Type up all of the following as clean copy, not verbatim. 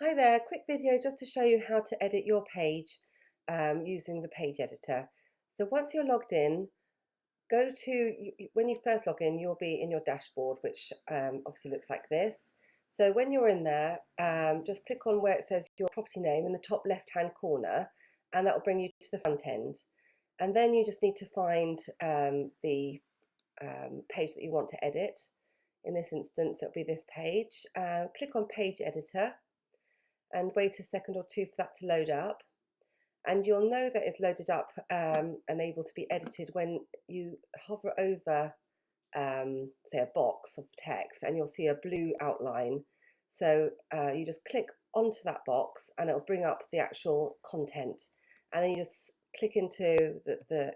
Hi there, quick video just to show you how to edit your page using the page editor. So once you're logged in, when you first log in, you'll be in your dashboard, which obviously looks like this. So when you're in there, just click on where it says your property name in the top left-hand corner, and that will bring you to the front end. And then you just need to find the page that you want to edit. In this instance, it'll be this page. Click on Page Editor and wait a second or two for that to load up. And you'll know that it's loaded up and able to be edited when you hover over, say, a box of text, and you'll see a blue outline. So you just click onto that box and it'll bring up the actual content. And then you just click into the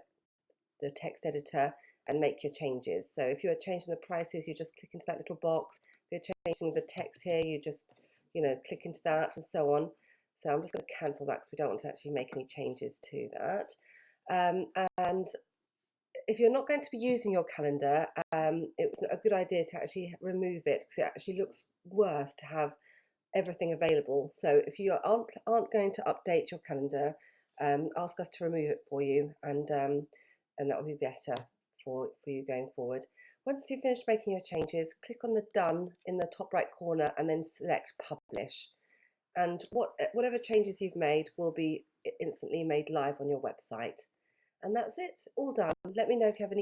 text editor and make your changes. So if you're changing the prices, you just click into that little box. If you're changing the text here, you just click into that and so on. So I'm just going to cancel that because we don't want to actually make any changes to that. And if you're not going to be using your calendar, it's a good idea to actually remove it because it actually looks worse to have everything available. So if you aren't going to update your calendar, ask us to remove it for you, and that will be better for you going forward. Once you've finished making your changes, click on the Done in the top right corner and then select Publish. And whatever changes you've made will be instantly made live on your website. And that's it, all done. Let me know if you have any